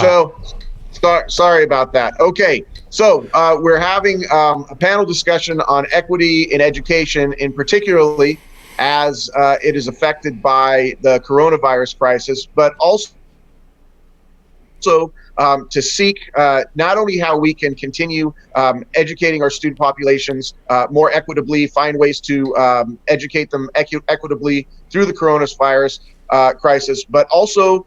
So sorry about that. Okay, so we're having a panel discussion on equity in education, in particularly as it is affected by the coronavirus crisis, but also to seek not only how we can continue educating our student populations more equitably, find ways to educate them equitably through the coronavirus crisis, but also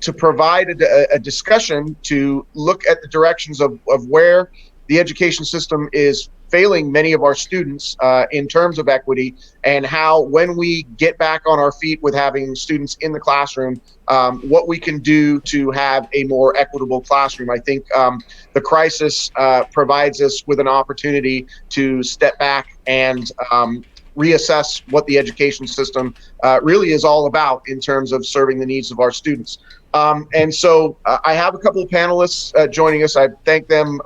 to provide a discussion to look at the directions of where the education system is failing many of our students in terms of equity, and how, when we get back on our feet with having students in the classroom, what we can do to have a more equitable classroom. I think the crisis provides us with an opportunity to step back and reassess what the education system really is all about in terms of serving the needs of our students. And so I have a couple of panelists joining us. I thank them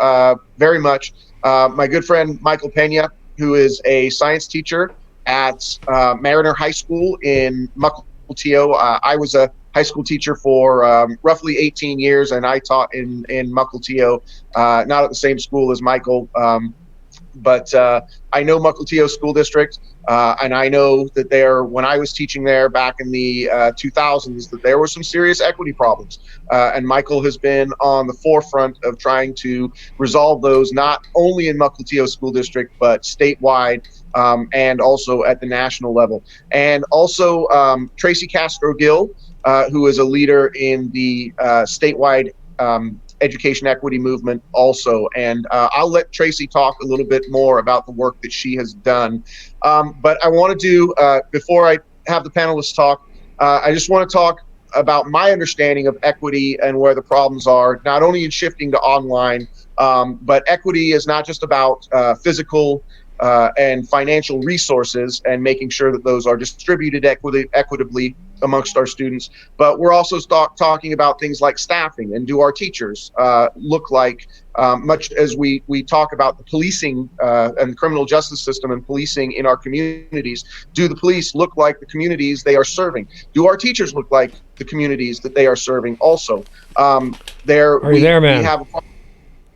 very much. My good friend, Michael Pena, who is a science teacher at Mariner High School in Mukilteo. I was a high school teacher for roughly 18 years, and I taught in Mukilteo, not at the same school as Michael, but I know Mukilteo School District, and I know that when I was teaching there back in the 2000s, that there were some serious equity problems. And Michael has been on the forefront of trying to resolve those, not only in Mukilteo School District, but statewide, and also at the national level. And also Tracy Castro-Gill, who is a leader in the statewide education equity movement also. And I'll let Tracy talk a little bit more about the work that she has done. But I want to do, before I have the panelists talk, I just want to talk about my understanding of equity and where the problems are, not only in shifting to online, but equity is not just about physical and financial resources and making sure that those are distributed equitably amongst our students, but we're also talking about things like staffing, and do our teachers look like, much as we talk about the policing and criminal justice system and policing in our communities, do the police look like the communities they are serving? Do our teachers look like the communities that they are serving also? We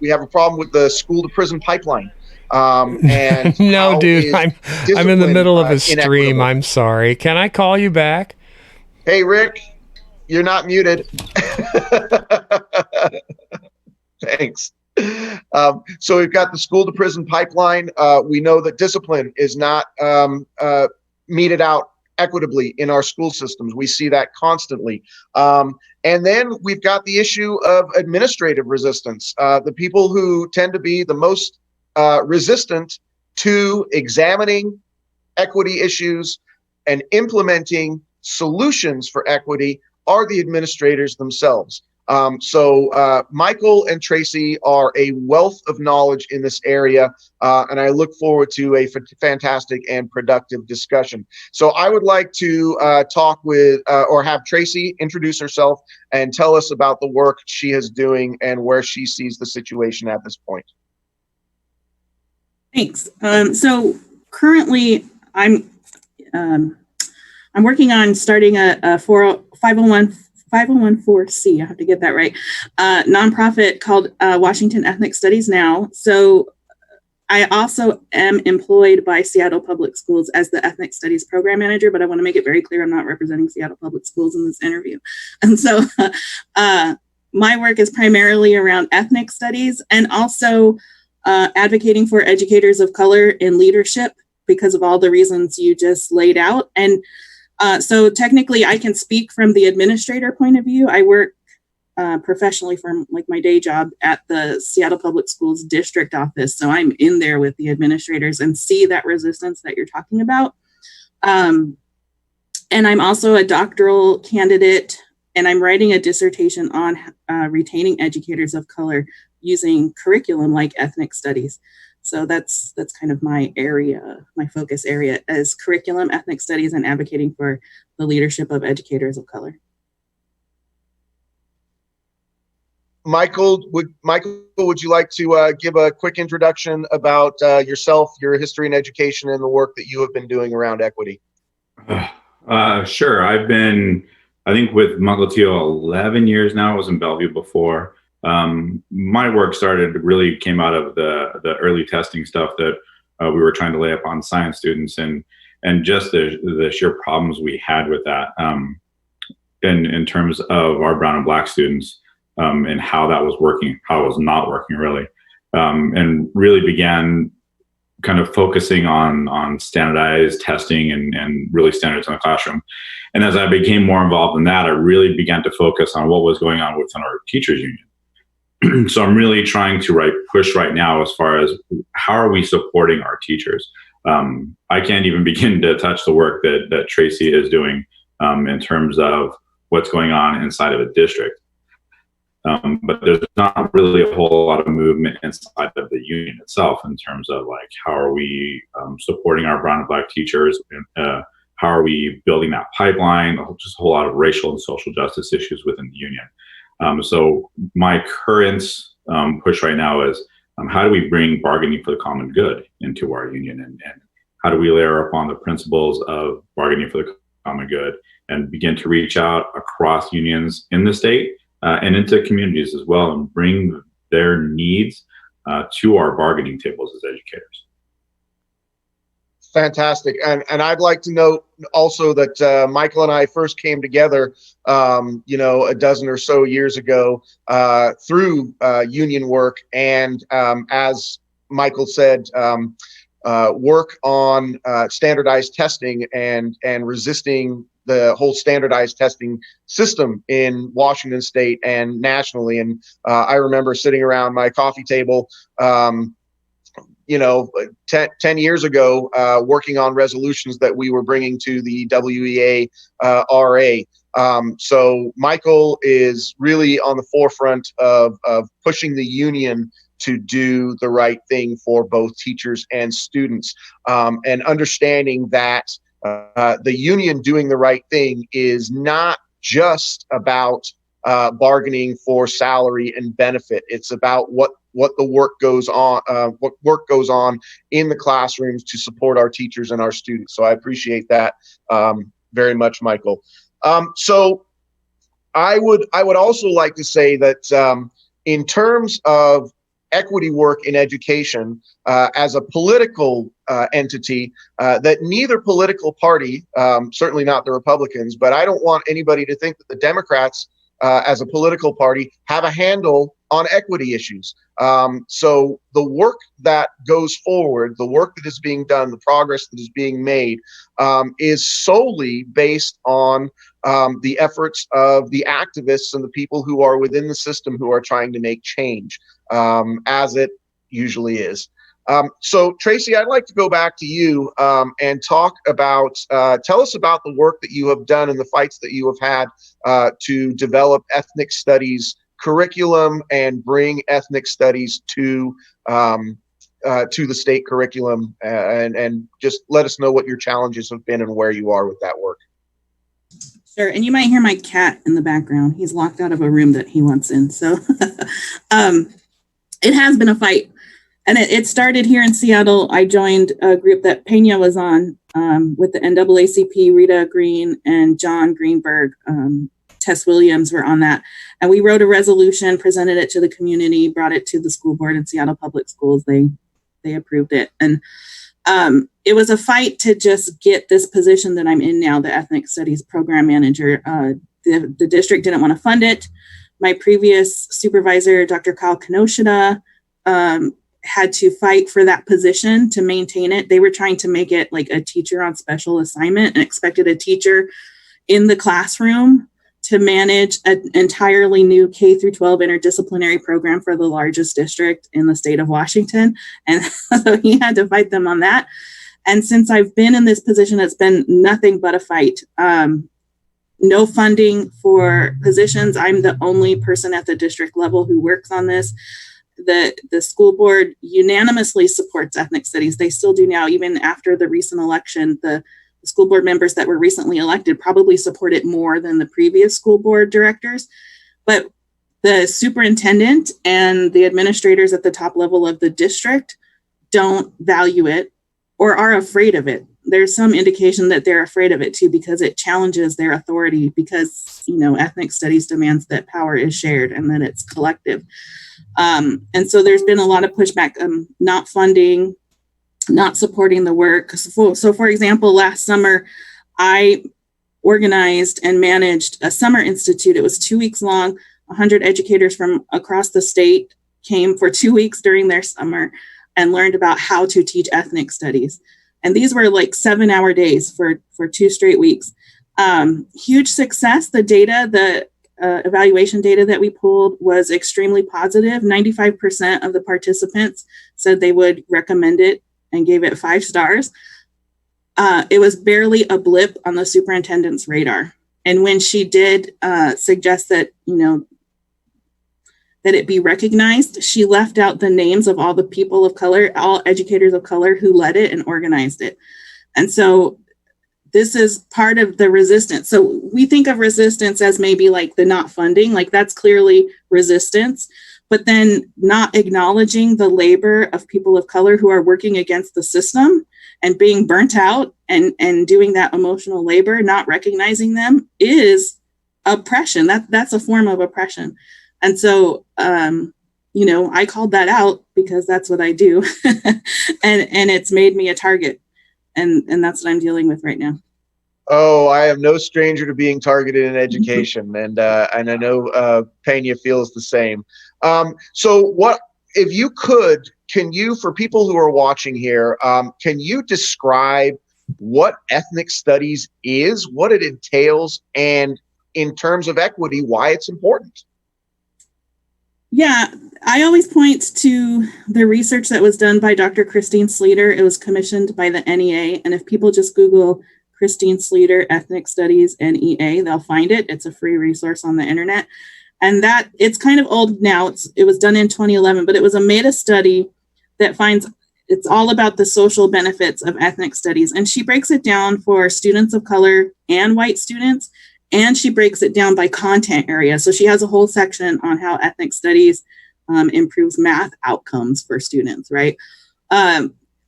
have a problem with the school to prison pipeline. And no, dude, I'm in the middle of a stream. I'm sorry. Can I call you back? Hey, Rick, you're not muted. Thanks. So we've got the school to prison pipeline. We know that discipline is not meted out equitably in our school systems. We see that constantly. And then we've got the issue of administrative resistance. The people who tend to be the most resistant to examining equity issues and implementing solutions for equity are the administrators themselves. So Michael and Tracy are a wealth of knowledge in this area, and I look forward to a fantastic and productive discussion. So I would like to talk with, or have Tracy introduce herself and tell us about the work she is doing and where she sees the situation at this point. Thanks. So currently I'm working on starting a 501(c), I have to get that right, nonprofit called Washington Ethnic Studies Now. So I also am employed by Seattle Public Schools as the Ethnic Studies Program Manager, but I want to make it very clear I'm not representing Seattle Public Schools in this interview. And so my work is primarily around ethnic studies and also advocating for educators of color in leadership because of all the reasons you just laid out. And so technically I can speak from the administrator point of view. I work professionally from like my day job at the Seattle Public Schools district office. So I'm in there with the administrators and see that resistance that you're talking about. And I'm also a doctoral candidate, and I'm writing a dissertation on retaining educators of color using curriculum like ethnic studies. So that's kind of my area, my focus area is curriculum, ethnic studies, and advocating for the leadership of educators of color. Michael, would you like to give a quick introduction about yourself, your history in education, and the work that you have been doing around equity? Sure. I've been I think with Mukilteo, 11 years now. I was in Bellevue before. My work really came out of the early testing stuff that we were trying to lay up on science students, and just the sheer problems we had with that in terms of our brown and black students, and how that was working, how it was not working really, and really began kind of focusing on standardized testing and really standards in the classroom. And as I became more involved in that, I really began to focus on what was going on within our teachers union. So I'm really trying to push right now as far as how are we supporting our teachers. I can't even begin to touch the work that Tracy is doing in terms of what's going on inside of a district. But there's not really a whole lot of movement inside of the union itself in terms of how are we supporting our brown and black teachers, how are we building that pipeline, just a whole lot of racial and social justice issues within the union. So my current push right now is how do we bring bargaining for the common good into our union, and how do we layer upon the principles of bargaining for the common good and begin to reach out across unions in the state and into communities as well, and bring their needs to our bargaining tables as educators. Fantastic. And I'd like to note also that Michael and I first came together, a dozen or so years ago through union work. And as Michael said, work on standardized testing and resisting the whole standardized testing system in Washington State and nationally. And I remember sitting around my coffee table, 10 years ago, working on resolutions that we were bringing to the WEA RA. So Michael is really on the forefront of pushing the union to do the right thing for both teachers and students, and understanding that the union doing the right thing is not just about bargaining for salary and benefit. It's about what the work goes on, what work goes on in the classrooms to support our teachers and our students. So I appreciate that very much, Michael. So I would also like to say that in terms of equity work in education as a political entity, that neither political party, certainly not the Republicans, but I don't want anybody to think that the Democrats as a political party have a handle on equity issues. So the work that goes forward, the work that is being done, the progress that is being made is solely based on the efforts of the activists and the people who are within the system who are trying to make change, as it usually is. So Tracy, I'd like to go back to you and talk about, tell us about the work that you have done and the fights that you have had to develop ethnic studies curriculum and bring ethnic studies to the state curriculum, and just let us know what your challenges have been and where you are with that work. Sure. And you might hear my cat in the background. He's locked out of a room that he wants in. So it has been a fight. And it started here in Seattle. I joined a group that Pena was on with the NAACP, Rita Green and John Greenberg. Tess Williams were on that. And we wrote a resolution, presented it to the community, brought it to the school board in Seattle Public Schools. They approved it. And it was a fight to just get this position that I'm in now, the Ethnic Studies Program Manager. The district didn't want to fund it. My previous supervisor, Dr. Kyle Kenoshita, had to fight for that position to maintain it. They were trying to make it like a teacher on special assignment and expected a teacher in the classroom to manage an entirely new K through 12 interdisciplinary program for the largest district in the state of Washington. And so he had to fight them on that. And since I've been in this position, it's been nothing but a fight. No funding for positions. I'm the only person at the district level who works on this. The school board unanimously supports ethnic studies. They still do now, even after the recent election. The school board members that were recently elected probably support it more than the previous school board directors. But the superintendent and the administrators at the top level of the district don't value it or are afraid of it. there's some indication that they're afraid of it too, because it challenges their authority, because, ethnic studies demands that power is shared and that it's collective. And so there's been a lot of pushback, not funding, not supporting the work. So for example, last summer, I organized and managed a summer institute. It was 2 weeks long. 100 educators from across the state came for 2 weeks during their summer and learned about how to teach ethnic studies. And these were like 7-hour days for 2 straight weeks. Huge success. The data, the evaluation data that we pulled was extremely positive. 95% of the participants said they would recommend it and gave it 5 stars. It was barely a blip on the superintendent's radar. And when she did suggest that, that it be recognized, she left out the names of all the people of color, all educators of color who led it and organized it. And so this is part of the resistance. So we think of resistance as maybe like the not funding, like that's clearly resistance, but then not acknowledging the labor of people of color who are working against the system and being burnt out and doing that emotional labor, not recognizing them is oppression. That's a form of oppression. And so, I called that out because that's what I do. and it's made me a target. And that's what I'm dealing with right now. Oh, I am no stranger to being targeted in education. And I know Pena feels the same. So what, if you could, can you, for people who are watching here, can you describe what ethnic studies is, what it entails, and in terms of equity, why it's important? Yeah, I always point to the research that was done by Dr. Christine Sleeter. It was commissioned by the NEA. And if people just Google Christine Sleeter, Ethnic Studies, NEA, they'll find it. It's a free resource on the internet. And that it's kind of old now. It was done in 2011, but it was a meta study that finds it's all about the social benefits of ethnic studies. And she breaks it down for students of color and white students. And she breaks it down by content area. So she has a whole section on how ethnic studies improves math outcomes for students, right?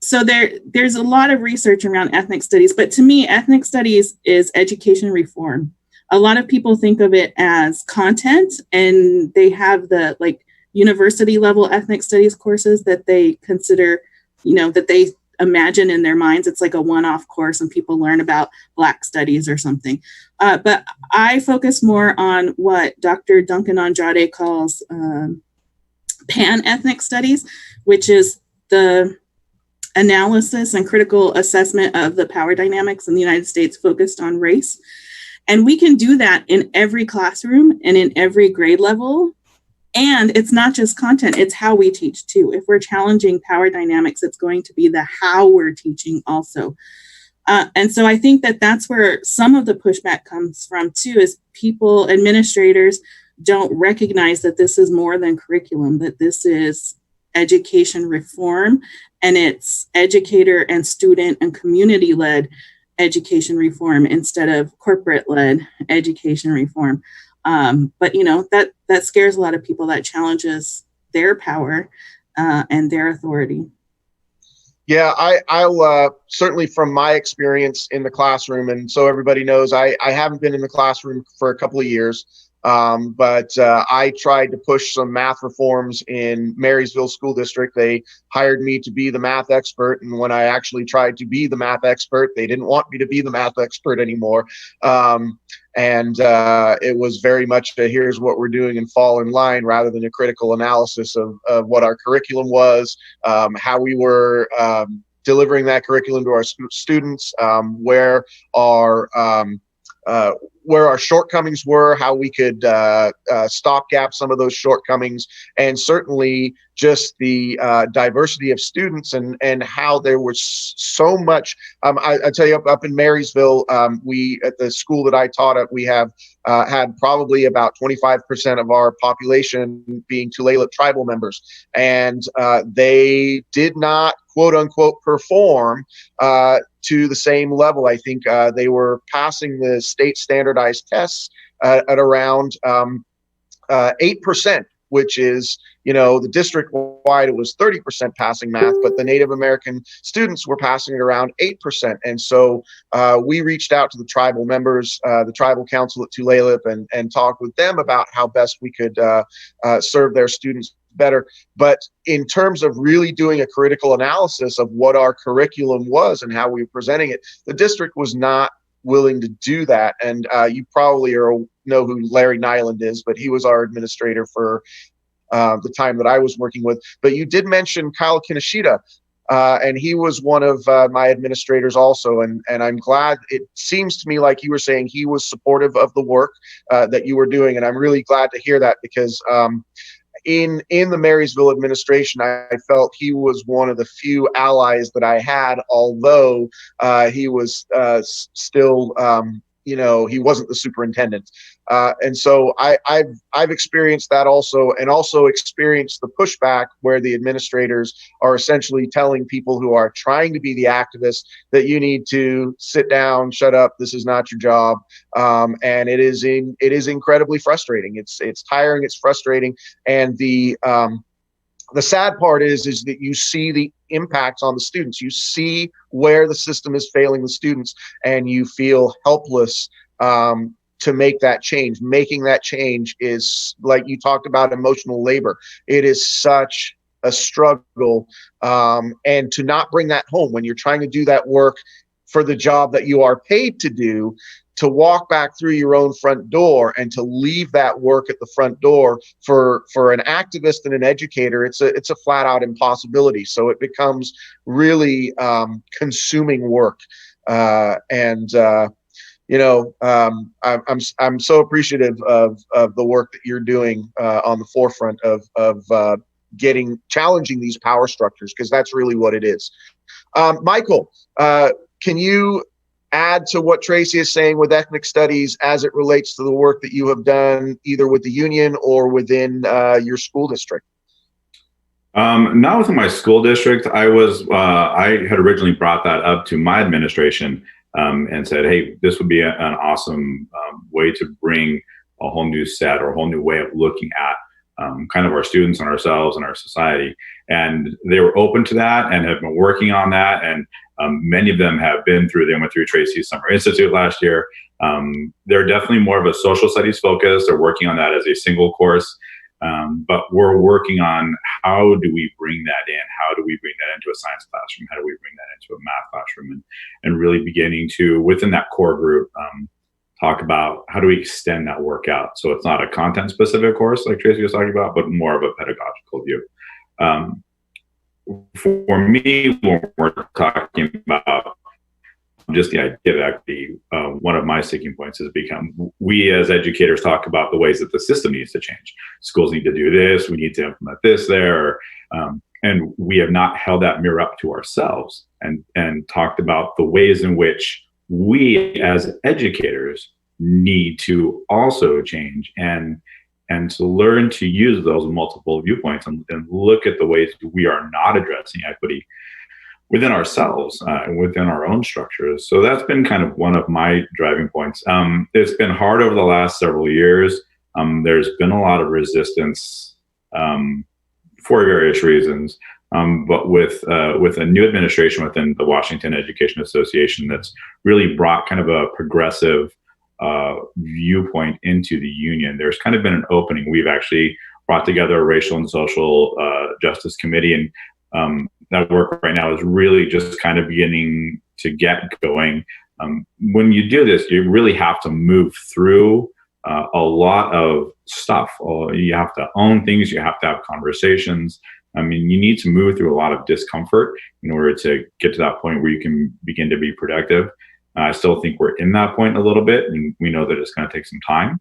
So there's a lot of research around ethnic studies, but to me, ethnic studies is education reform. A lot of people think of it as content, and they have the university level ethnic studies courses that they consider, that they imagine in their minds. It's like a one-off course and people learn about Black studies or something. But I focus more on what Dr. Duncan Andrade calls pan-ethnic studies, which is the analysis and critical assessment of the power dynamics in the United States focused on race. And we can do that in every classroom and in every grade level. And it's not just content, it's how we teach too. If we're challenging power dynamics, it's going to be the how we're teaching also. And so I think that that's where some of the pushback comes from too, is people, administrators don't recognize that this is more than curriculum, that this is education reform, and it's educator and student and community-led education reform instead of corporate-led education reform. But that scares a lot of people. That challenges their power and their authority. Yeah, I'll certainly, from my experience in the classroom, and so everybody knows, I haven't been in the classroom for a couple of years, but I tried to push some math reforms in Marysville School District. They hired me to be the math expert, and when I actually tried to be the math expert, they didn't want me to be the math expert anymore. And it was very much a here's what we're doing and fall in line, rather than a critical analysis of what our curriculum was, how we were delivering that curriculum to our students, where our shortcomings were, how we could stopgap some of those shortcomings, and certainly just the diversity of students and how there was so much. I tell you, up in Marysville, we, at the school that I taught at, we have had probably about 25% of our population being Tulalip tribal members, and they did not, quote unquote, perform to the same level. I think they were passing the state standardized tests at around 8%, which is, the district-wide, it was 30% passing math, but the Native American students were passing it around 8%. And so we reached out to the tribal members, the tribal council at Tulalip, and talked with them about how best we could serve their students better. But in terms of really doing a critical analysis of what our curriculum was and how we were presenting it, the district was not willing to do that. And you probably know who Larry Nyland is, but he was our administrator for the time that I was working with. But you did mention Kyle Kinoshita, and he was one of my administrators also. And I'm glad, it seems to me like you were saying he was supportive of the work that you were doing. And I'm really glad to hear that, because in the Marysville administration, I felt he was one of the few allies that I had, although he was still, he wasn't the superintendent. And so I've experienced that also, and also experienced the pushback where the administrators are essentially telling people who are trying to be the activists that you need to sit down, shut up, this is not your job. And it is incredibly frustrating. It's tiring, it's frustrating. And the sad part is that you see the impacts on the students. You see where the system is failing the students, and you feel helpless to make that change. Making that change is, like you talked about, emotional labor. It is such a struggle, and to not bring that home when you're trying to do that work for the job that you are paid to do, to walk back through your own front door and to leave that work at the front door for an activist and an educator, it's a flat out impossibility. So it becomes really consuming work. I'm so appreciative of the work that you're doing on the forefront of challenging these power structures, because that's really what it is. Michael, can you add to what Tracy is saying with ethnic studies as it relates to the work that you have done either with the union or within your school district? Not within my school district. I had originally brought that up to my administration and said, hey, this would be an awesome way to bring a whole new set or a whole new way of looking at kind of our students and ourselves and our society. And they were open to that and have been working on that. And many of them they went through Tracy's Summer Institute last year. They're definitely more of a social studies focus. They're working on that as a single course. But we're working on how do we bring that in? How do we bring that into a science classroom? How do we bring that into a math classroom? And really beginning to, within that core group, talk about how do we extend that work out. So it's not a content specific course like Tracy was talking about, but more of a pedagogical view. For me, when we're talking about just the idea of equity, one of my sticking points has become, we as educators talk about the ways that the system needs to change. Schools need to do this, we need to implement this there, and we have not held that mirror up to ourselves and talked about the ways in which we as educators need to also change and to learn to use those multiple viewpoints and look at the ways we are not addressing equity within ourselves and within our own structures. So that's been kind of one of my driving points. It's been hard over the last several years. There's been a lot of resistance for various reasons. But with a new administration within the Washington Education Association that's really brought kind of a progressive viewpoint into the union, there's kind of been an opening. We've actually brought together a racial and social justice committee, and that work right now is really just kind of beginning to get going. When you do this, you really have to move through a lot of stuff. You have to own things, you have to have conversations. I mean, you need to move through a lot of discomfort in order to get to that point where you can begin to be productive. I still think we're in that point a little bit, and we know that it's going to take some time.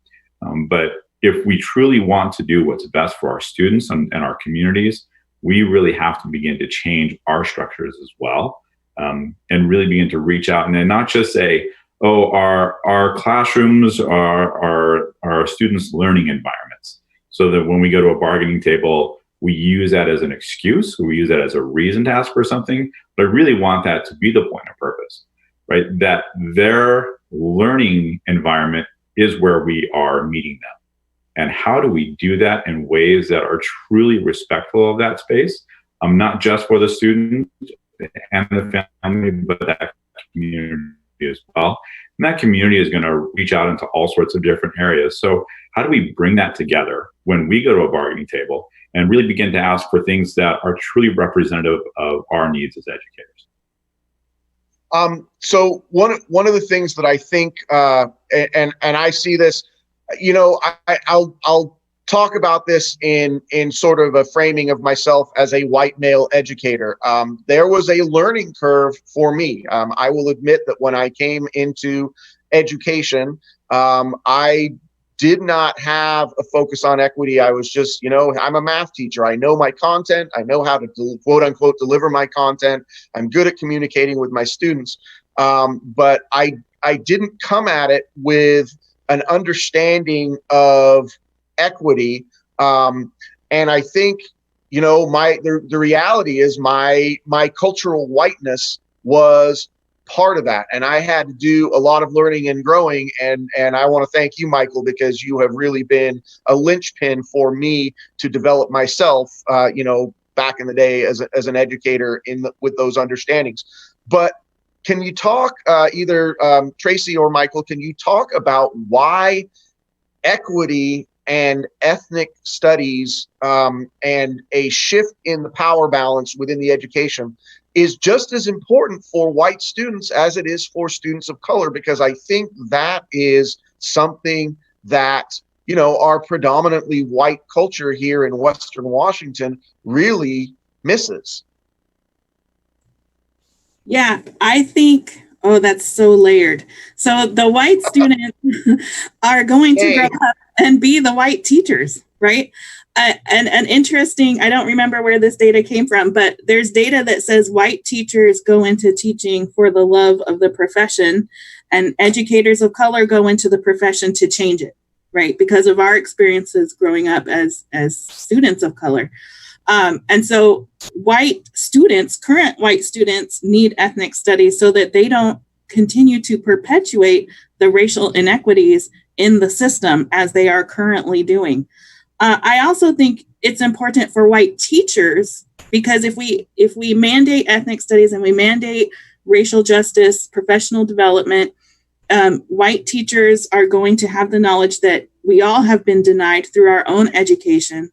But if we truly want to do what's best for our students and our communities, we really have to begin to change our structures as well, and really begin to reach out and then not just say, oh, our classrooms are our students' learning environments, so that when we go to a bargaining table, we use that as an excuse, we use that as a reason to ask for something, but I really want that to be the point of purpose, right? That their learning environment is where we are meeting them. And how do we do that in ways that are truly respectful of that space, not just for the student and the family, but that community as well. And that community is going to reach out into all sorts of different areas. So how do we bring that together when we go to a bargaining table and really begin to ask for things that are truly representative of our needs as educators? So one of the things that I think, and I see this, I'll talk about this in sort of a framing of myself as a white male educator. There was a learning curve for me. I will admit that when I came into education, I did not have a focus on equity. I was just, I'm a math teacher. I know my content. I know how to quote unquote deliver my content. I'm good at communicating with my students. But I didn't come at it with an understanding of equity. And I think, the reality is my cultural whiteness was part of that. And I had to do a lot of learning and growing. And I want to thank you, Michael, because you have really been a linchpin for me to develop myself, back in the day as an educator with those understandings. But can you talk, either Tracy or Michael, can you talk about why equity and ethnic studies and a shift in the power balance within the education is just as important for white students as it is for students of color? Because I think that is something that, our predominantly white culture here in Western Washington really misses. Yeah, I think, that's so layered. So the white students are going to grow up and be the white teachers, right? And interesting, I don't remember where this data came from, but there's data that says white teachers go into teaching for the love of the profession, and educators of color go into the profession to change it, right? Because of our experiences growing up as students of color. And so current white students need ethnic studies so that they don't continue to perpetuate the racial inequities in the system as they are currently doing. I also think it's important for white teachers, because if we mandate ethnic studies and we mandate racial justice, professional development, white teachers are going to have the knowledge that we all have been denied through our own education.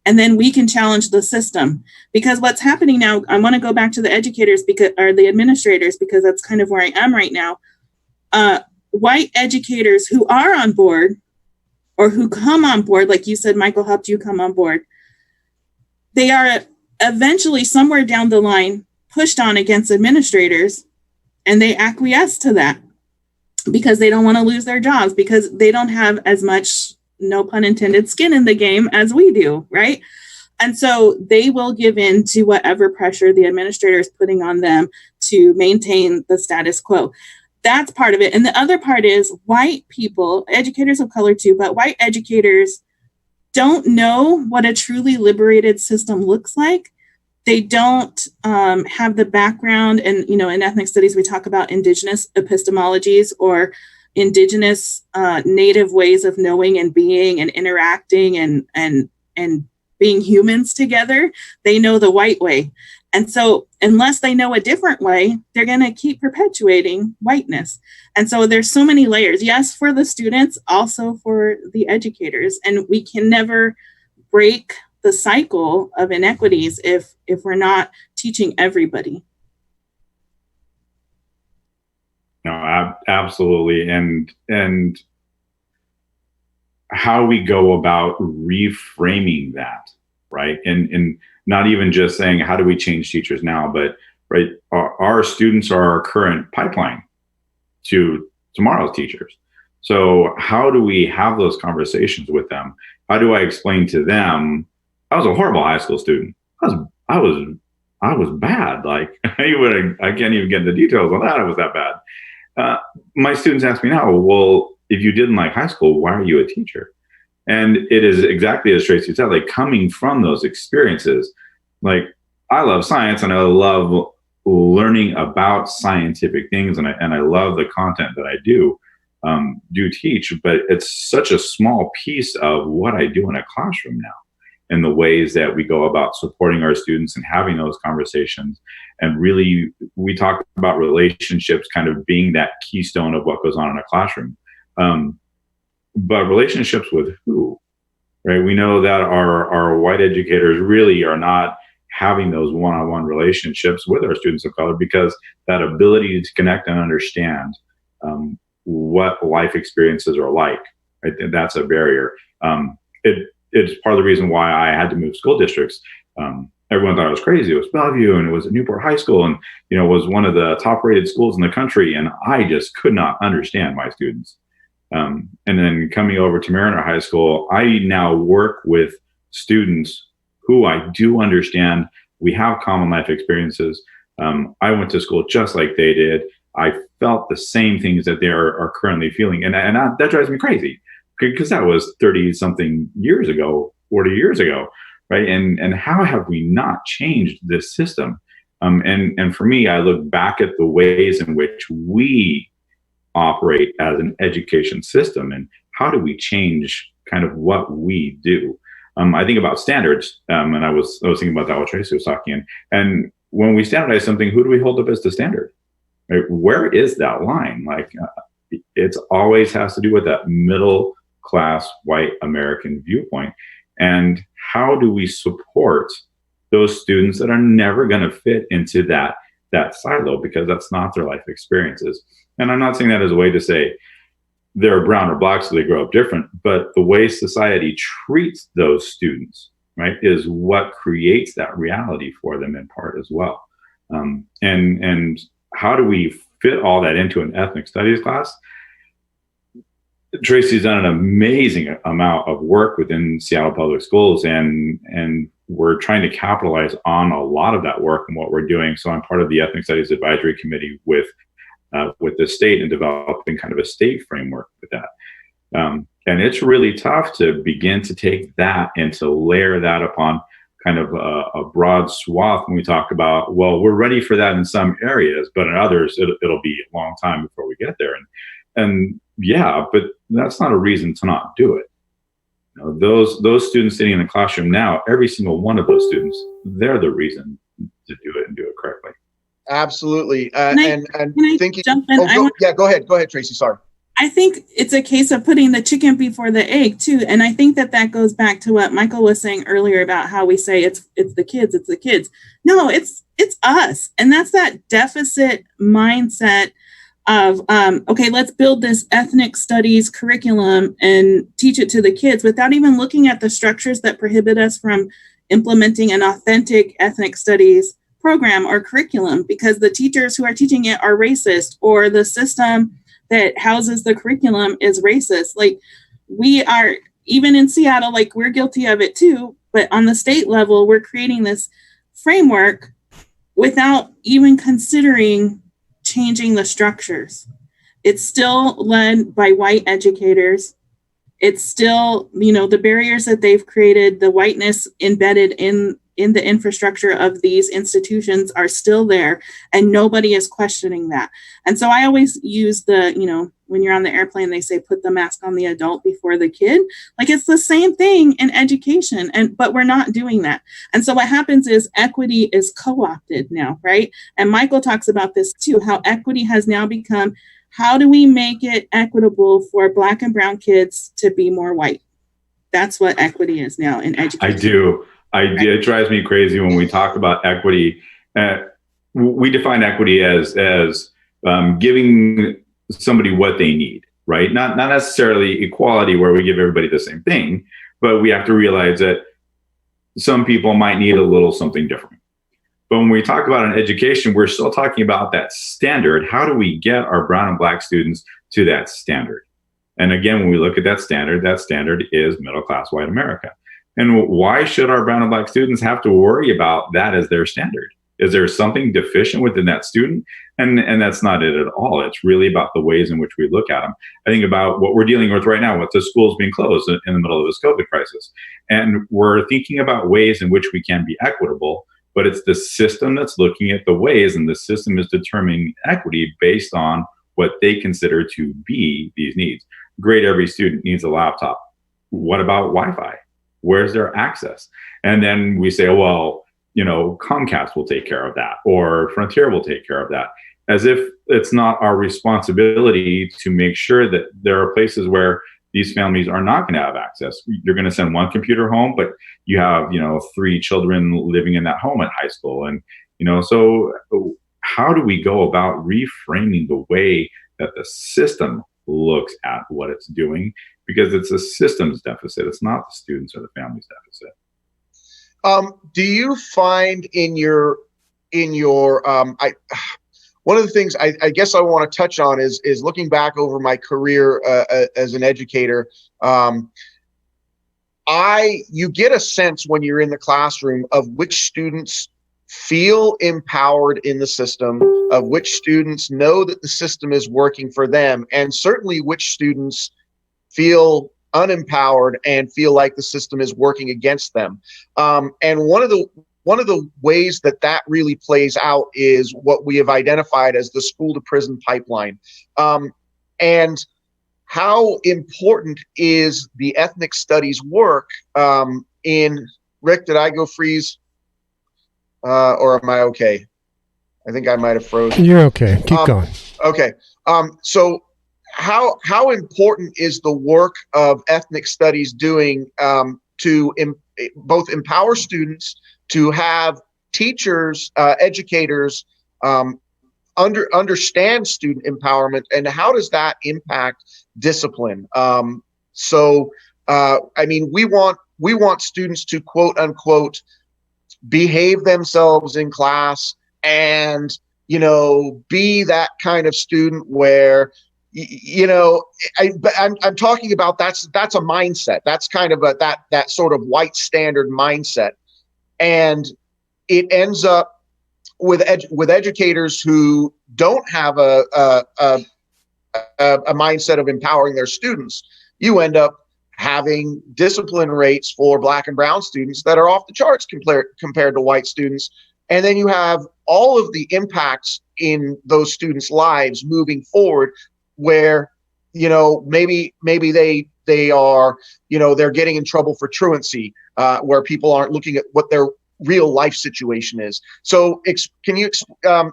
And then we can challenge the system. Because what's happening now, I want to go back to the educators or the administrators, because that's kind of where I am right now. White educators who are on board, or who come on board, like you said, Michael helped you come on board, they are eventually somewhere down the line pushed on against administrators, and they acquiesce to that because they don't want to lose their jobs, because they don't have as much, no pun intended, skin in the game as we do, right? And so they will give in to whatever pressure the administrator is putting on them to maintain the status quo. That's part of it. And the other part is white people, educators of color too, but white educators don't know what a truly liberated system looks like. They don't have the background. And, in ethnic studies, we talk about indigenous epistemologies, or indigenous native ways of knowing and being and interacting and being humans together. They know the white way. And so unless they know a different way, they're going to keep perpetuating whiteness. And so there's so many layers, yes, for the students, also for the educators. And we can never break the cycle of inequities if we're not teaching everybody. No, absolutely. And how we go about reframing that, right? And not even just saying, how do we change teachers now, but right, our students are our current pipeline to tomorrow's teachers. So how do we have those conversations with them? How do I explain to them, I was a horrible high school student. I was bad. Like I can't even get into details on that. I was that bad. My students ask me now, well, if you didn't like high school, why are you a teacher? And it is exactly as Tracy said, like coming from those experiences, like I love science and I love learning about scientific things, and I love the content that I do. do teach, but it's such a small piece of what I do in a classroom now, and the ways that we go about supporting our students and having those conversations. And really, we talk about relationships kind of being that keystone of what goes on in a classroom. But relationships with who, right? We know that our white educators really are not having those one-on-one relationships with our students of color, because that ability to connect and understand what life experiences are like, right? That's a barrier. It's part of the reason why I had to move school districts. Everyone thought I was crazy. It was Bellevue, and it was at Newport High School, and was one of the top-rated schools in the country, and I just could not understand my students. And then coming over to Mariner High School, I now work with students who I do understand. We have common life experiences. I went to school just like they did. I felt the same things that they are currently feeling, and that drives me crazy, because that was 30-something years ago, 40 years ago, right? And how have we not changed this system? And for me, I look back at the ways in which we operate as an education system, and how do we change kind of what we do. I think about standards, and I was thinking about that while Tracy was talking. And when we standardize something, who do we hold up as the standard? Right? Where is that line? Like, it's always has to do with that middle class white American viewpoint. And how do we support those students that are never going to fit into that silo, because that's not their life experiences? And I'm not saying that as a way to say they're brown or black so they grow up different, but the way society treats those students, right, is what creates that reality for them in part as well. And how do we fit all that into an ethnic studies class? Tracy's done an amazing amount of work within Seattle Public Schools, and we're trying to capitalize on a lot of that work and what we're doing. So I'm part of the Ethnic Studies Advisory Committee with the state, and developing kind of a state framework with that. And it's really tough to begin to take that and to layer that upon kind of a broad swath when we talk about, well, we're ready for that in some areas, but in others, it'll be a long time before we get there. And yeah, but that's not a reason to not do it. Those students sitting in the classroom now, every single one of those students, they're the reason to do it and do it correctly. Absolutely. Can I thinking, jump in? Go ahead, Tracy. Sorry. I think it's a case of putting the chicken before the egg too. And I think that goes back to what Michael was saying earlier about how we say it's the kids. No, it's us. And that's that deficit mindset of, okay, let's build this ethnic studies curriculum and teach it to the kids without even looking at the structures that prohibit us from implementing an authentic ethnic studies program or curriculum, because the teachers who are teaching it are racist, or the system that houses the curriculum is racist. Like, we are, even in Seattle, like, we're guilty of it too, but on the state level, we're creating this framework without even considering changing the structures. It's still led by white educators. It's still, the barriers that they've created, the whiteness embedded in the infrastructure of these institutions are still there, and nobody is questioning that. And so I always use when you're on the airplane, they say, put the mask on the adult before the kid. Like, it's the same thing in education, but we're not doing that. And so what happens is equity is co-opted now, right? And Michael talks about this too, how equity has now become, how do we make it equitable for Black and brown kids to be more white? That's what equity is now in education. It drives me crazy when we talk about equity. We define equity as giving somebody what they need, right? Not necessarily equality where we give everybody the same thing, but we have to realize that some people might need a little something different. But when we talk about an education, we're still talking about that standard. How do we get our brown and Black students to that standard? And again, when we look at that standard is middle-class white America. And why should our brown and Black students have to worry about that as their standard? Is there something deficient within that student? And that's not it at all. It's really about the ways in which we look at them. I think about what we're dealing with right now with the schools being closed in the middle of this COVID crisis. And we're thinking about ways in which we can be equitable, but it's the system that's looking at the ways, and the system is determining equity based on what they consider to be these needs. Great, every student needs a laptop. What about Wi-Fi? Where's their access? And then we say, well, Comcast will take care of that, or Frontier will take care of that, as if it's not our responsibility to make sure that there are places where these families are not going to have access. You're going to send one computer home, but you have, 3 children living in that home at high school. And, so how do we go about reframing the way that the system looks at what it's doing? Because it's a systems deficit. It's not the students or the families deficit. Do you find one of the things I guess I want to touch on is looking back over my career as an educator. You get a sense when you're in the classroom of which students feel empowered in the system, of which students know that the system is working for them, and certainly which students feel unempowered and feel like the system is working against them. And one of the ways that really plays out is what we have identified as the school to prison pipeline. And how important is the ethnic studies work in, Rick, did I go freeze? Or am I okay? I think I might have frozen. You're okay. Keep going. Okay. So how important is the work of ethnic studies doing to both empower students, to have teachers, educators understand student empowerment, and how does that impact discipline? We want students to, quote unquote, behave themselves in class and, be that kind of student where, I'm talking about that's a mindset. That's kind of that sort of white standard mindset. And it ends up with educators who don't have a mindset of empowering their students. You end up having discipline rates for Black and brown students that are off the charts compared to white students. And then you have all of the impacts in those students' lives moving forward, where, maybe they are, they're getting in trouble for truancy, where people aren't looking at what their real life situation is. So can you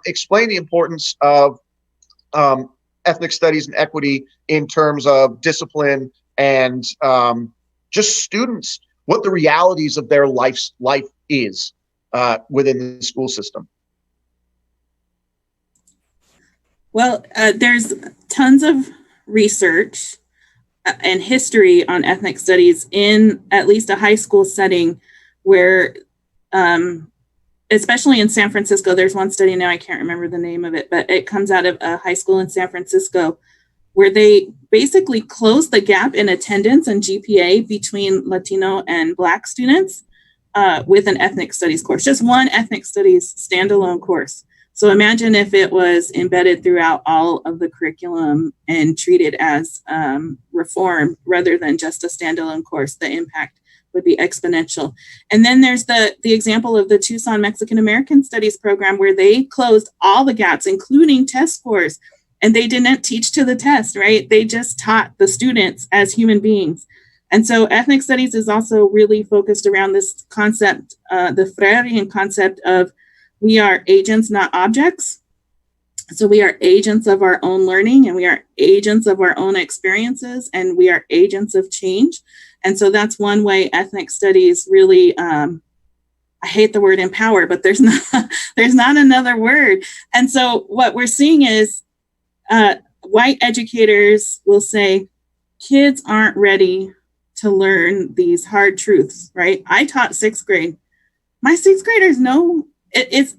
explain the importance of ethnic studies and equity in terms of discipline and just students, what the realities of their life is within the school system? Well, there's tons of research and history on ethnic studies in at least a high school setting where, especially in San Francisco, there's one study now, I can't remember the name of it, but it comes out of a high school in San Francisco where they basically closed the gap in attendance and GPA between Latino and Black students with an ethnic studies course, just one ethnic studies standalone course. So imagine if it was embedded throughout all of the curriculum and treated as reform rather than just a standalone course. The impact would be exponential. And then there's the example of the Tucson Mexican American Studies program where they closed all the gaps, including test scores, and they didn't teach to the test, right? They just taught the students as human beings. And so ethnic studies is also really focused around this concept, the Freirean concept of we are agents, not objects. So we are agents of our own learning, and we are agents of our own experiences, and we are agents of change. And so that's one way ethnic studies really, I hate the word empower, but there's not another word. And so what we're seeing is white educators will say, kids aren't ready to learn these hard truths, right? I taught 6th grade. My 6th graders know it's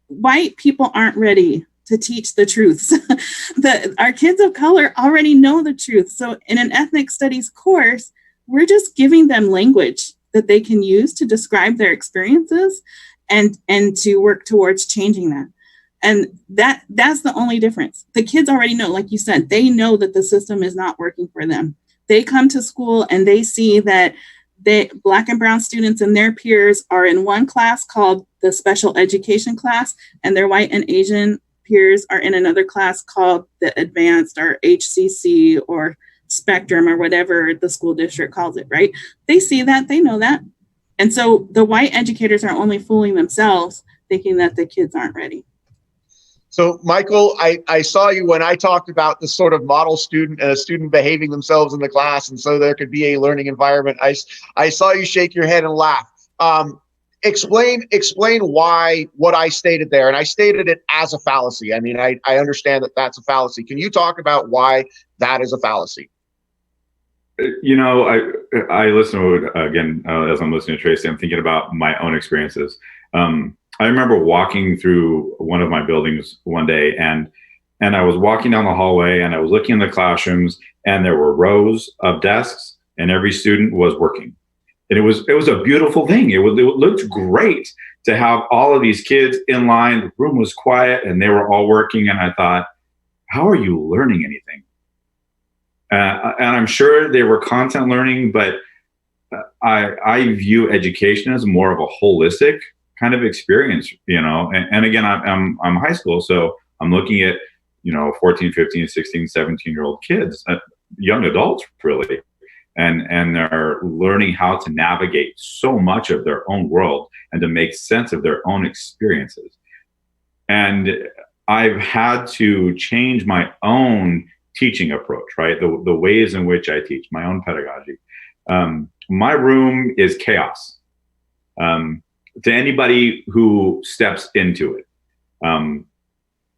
white people aren't ready to teach the truths. Our kids of color already know the truth. So in an ethnic studies course, we're just giving them language that they can use to describe their experiences and to work towards changing that. And that's the only difference. The kids already know, like you said, they know that the system is not working for them. They come to school and they see that Black and brown students and their peers are in one class called the special education class, and their white and Asian peers are in another class called the advanced or HCC or spectrum or whatever the school district calls it, right? They see that, they know that. And so the white educators are only fooling themselves thinking that the kids aren't ready. So, Michael, I saw you when I talked about the sort of model student and a student behaving themselves in the class, and so there could be a learning environment. I saw you shake your head and laugh. Explain why what I stated there, and I stated it as a fallacy. I mean, I understand that that's a fallacy. Can you talk about why that is a fallacy? You know, I listen to it again as I'm listening to Tracy. I'm thinking about my own experiences. I remember walking through one of my buildings one day, and I was walking down the hallway, and I was looking in the classrooms, and there were rows of desks, and every student was working, and it was a beautiful thing. It looked great to have all of these kids in line. The room was quiet, and they were all working, and I thought, how are you learning anything? And I'm sure they were content learning, but I view education as more of a holistic kind of experience, you know. And again, I'm high school, so I'm looking at, you know, 14, 15, 16, 17-year-old kids, young adults really, and they're learning how to navigate so much of their own world and to make sense of their own experiences. And I've had to change my own teaching approach, right? The ways in which I teach, my own pedagogy. My room is chaos to anybody who steps into it.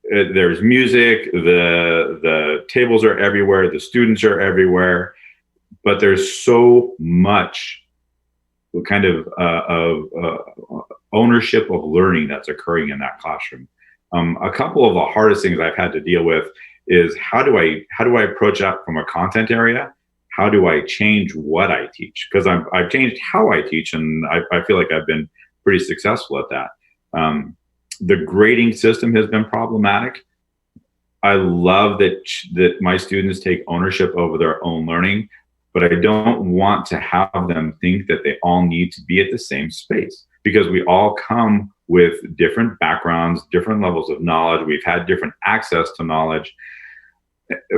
There's music, the tables are everywhere, the students are everywhere, but there's so much kind of ownership of learning that's occurring in that classroom. A couple of the hardest things I've had to deal with is how do I approach that from a content area? How do I change what I teach? Because I've changed how I teach, and I feel like I've been pretty successful at that. The grading system has been problematic. I love that my students take ownership over their own learning, but I don't want to have them think that they all need to be at the same space, because we all come with different backgrounds, different levels of knowledge. We've had different access to knowledge.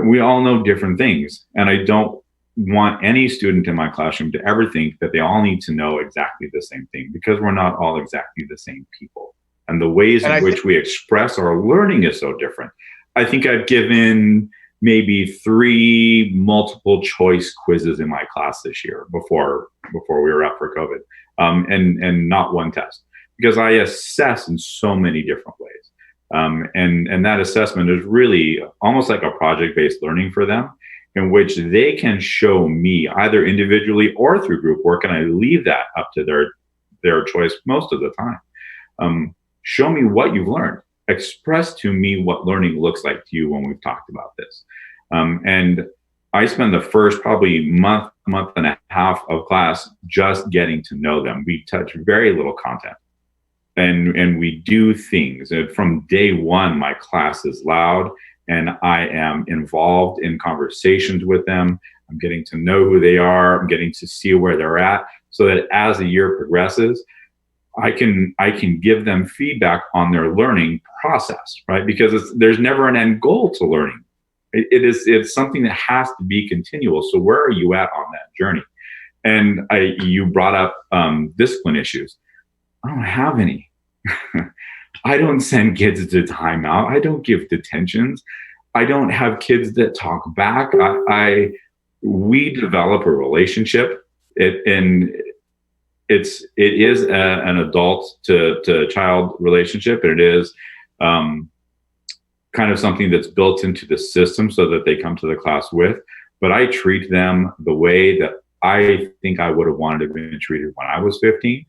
We all know different things. And I don't want any student in my classroom to ever think that they all need to know exactly the same thing, because we're not all exactly the same people. And the ways in which we express our learning is so different. I think I've given maybe 3 multiple choice quizzes in my class this year before we were up for COVID, and not one test, because I assess in so many different ways. And that assessment is really almost like a project-based learning for them, in which they can show me either individually or through group work, and I leave that up to their choice most of the time. Show me what you've learned. Express to me what learning looks like to you when we've talked about this. And I spend the first probably month and a half of class just getting to know them. We touch very little content. And we do things. And from day one, my class is loud, and I am involved in conversations with them. I'm getting to know who they are. I'm getting to see where they're at, so that as the year progresses, I can give them feedback on their learning process, right? Because there's never an end goal to learning. It's something that has to be continual. So where are you at on that journey? And you brought up discipline issues. I don't have any. I don't send kids to timeout. I don't give detentions. I don't have kids that talk back. We develop a relationship, and it is an adult to child relationship, and it is kind of something that's built into the system so that they come to the class with. But I treat them the way that I think I would have wanted to be treated when I was 15.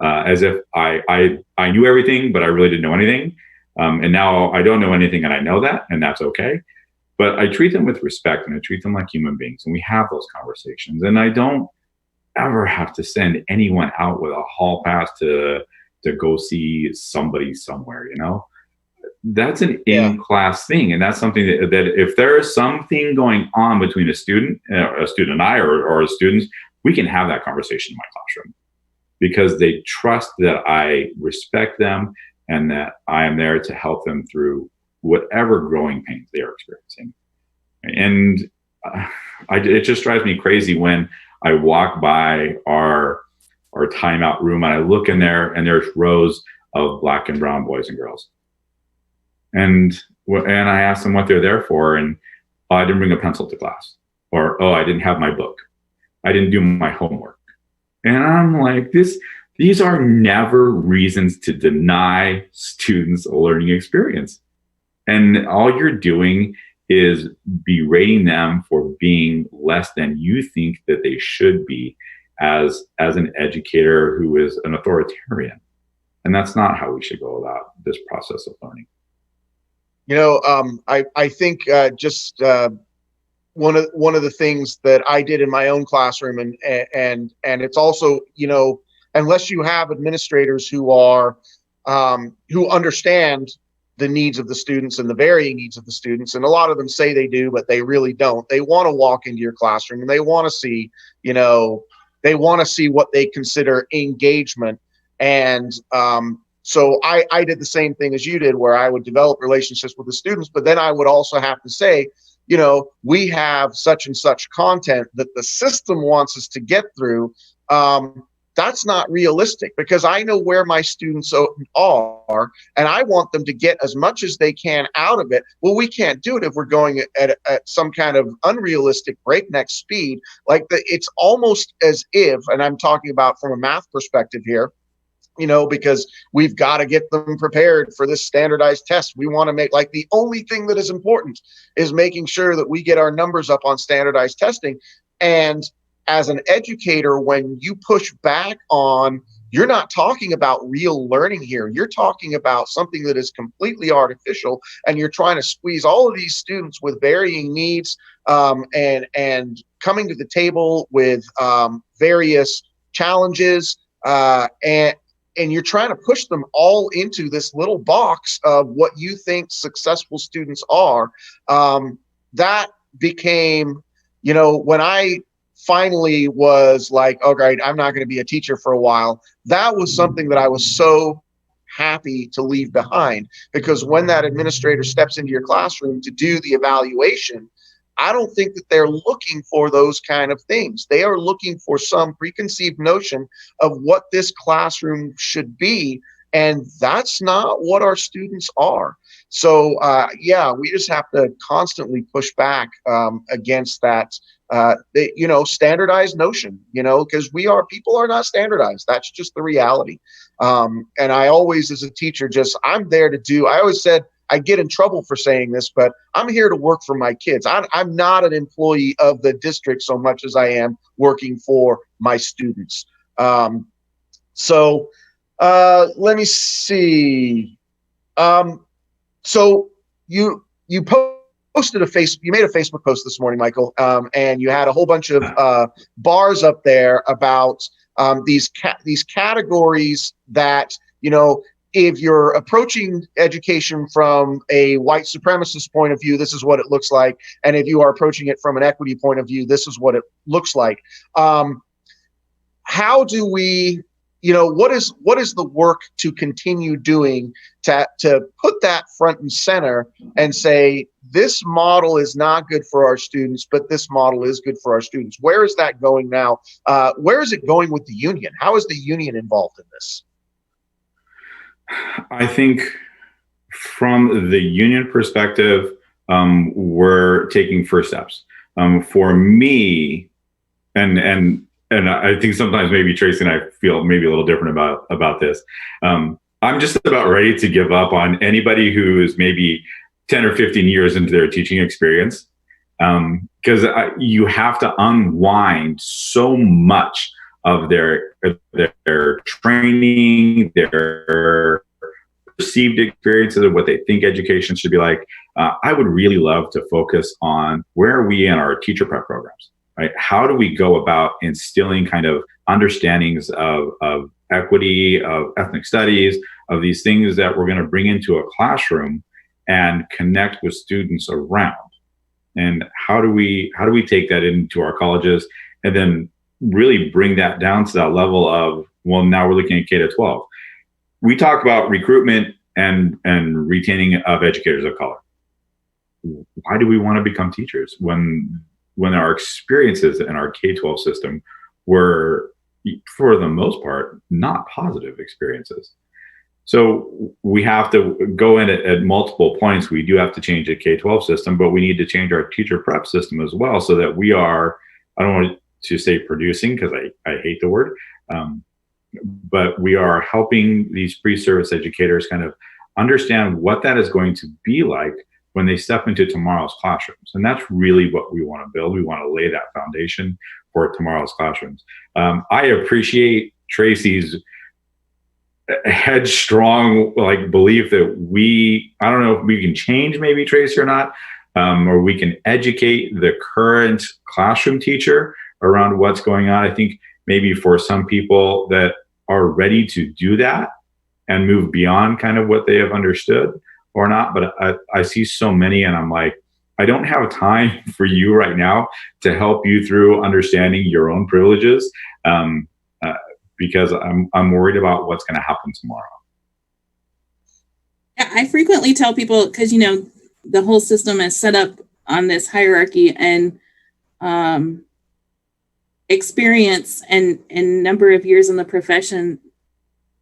As if I knew everything, but I really didn't know anything. And now I don't know anything, and I know that, and that's okay. But I treat them with respect, and I treat them like human beings, and we have those conversations. And I don't ever have to send anyone out with a hall pass to go see somebody somewhere, you know? That's an in-class thing. And that's something that if there is something going on between a student and I, or students, we can have that conversation in my classroom, because they trust that I respect them and that I am there to help them through whatever growing pains they are experiencing. And it just drives me crazy when I walk by our timeout room and I look in there and there's rows of Black and brown boys and girls. And I ask them what they're there for, and oh, I didn't bring a pencil to class, or oh, I didn't have my book, I didn't do my homework. And I'm like, these are never reasons to deny students a learning experience. And all you're doing is berating them for being less than you think that they should be as an educator who is an authoritarian. And that's not how we should go about this process of learning. I think one of the things that I did in my own classroom, and it's also, unless you have administrators who understand the needs of the students and the varying needs of the students, and a lot of them say they do, but they really don't. They want to walk into your classroom and they want to see, what they consider engagement. And so I did the same thing as you did, where I would develop relationships with the students, but then I would also have to say, we have such and such content that the system wants us to get through. That's not realistic, because I know where my students are and I want them to get as much as they can out of it. Well, we can't do it if we're going at some kind of unrealistic breakneck speed. It's almost as if, and I'm talking about from a math perspective here, because we've got to get them prepared for this standardized test. We want to make, the only thing that is important is making sure that we get our numbers up on standardized testing. And as an educator, when you push back on, you're not talking about real learning here. You're talking about something that is completely artificial, and you're trying to squeeze all of these students with varying needs and coming to the table with various challenges, and you're trying to push them all into this little box of what you think successful students are. That became, when I finally was like, okay, I'm not going to be a teacher for a while, that was something that I was so happy to leave behind, because when that administrator steps into your classroom to do the evaluation, I don't think that they're looking for those kind of things. They are looking for some preconceived notion of what this classroom should be. And that's not what our students are. So, we just have to constantly push back against that, standardized notion, because people are not standardized. That's just the reality. And I always, as a teacher, I'm there to I always said, I get in trouble for saying this, but I'm here to work for my kids. I'm not an employee of the district so much as I am working for my students. So let me see. So you posted you made a Facebook post this morning, Michael, and you had a whole bunch of bars up there about these categories that, if you're approaching education from a white supremacist point of view, this is what it looks like. And if you are approaching it from an equity point of view, this is what it looks like. How do we, what is the work to continue doing to put that front and center and say, this model is not good for our students, but this model is good for our students? Where is that going now? Where is it going with the union? How is the union involved in this? I think from the union perspective, we're taking first steps. For me, and I think sometimes maybe Tracy and I feel maybe a little different about this. I'm just about ready to give up on anybody who is maybe 10 or 15 years into their teaching experience, because you have to unwind so much of their training, their perceived experiences of what they think education should be like. I would really love to focus on where are we in our teacher prep programs, right? How do we go about instilling kind of understandings of equity, of ethnic studies, of these things that we're going to bring into a classroom and connect with students around? And how do we take that into our colleges and then really bring that down to that level of, well, now we're looking at K-12. We talk about recruitment and retaining of educators of color. Why do we want to become teachers when our experiences in our K-12 system were, for the most part, not positive experiences? So we have to go in at multiple points. We do have to change the K-12 system, but we need to change our teacher prep system as well, so that we are, I don't want to say producing, because I hate the word, but we are helping these pre-service educators kind of understand what that is going to be like when they step into tomorrow's classrooms. And that's really what we want to build. We want to lay that foundation for tomorrow's classrooms. I appreciate Tracy's headstrong belief that I don't know if we can change maybe Tracy or not, or we can educate the current classroom teacher around what's going on. I think maybe for some people that are ready to do that and move beyond kind of what they have understood or not. But I see so many, and I'm like, I don't have time for you right now to help you through understanding your own privileges, because I'm worried about what's going to happen tomorrow. I frequently tell people, because the whole system is set up on this hierarchy, and experience and number of years in the profession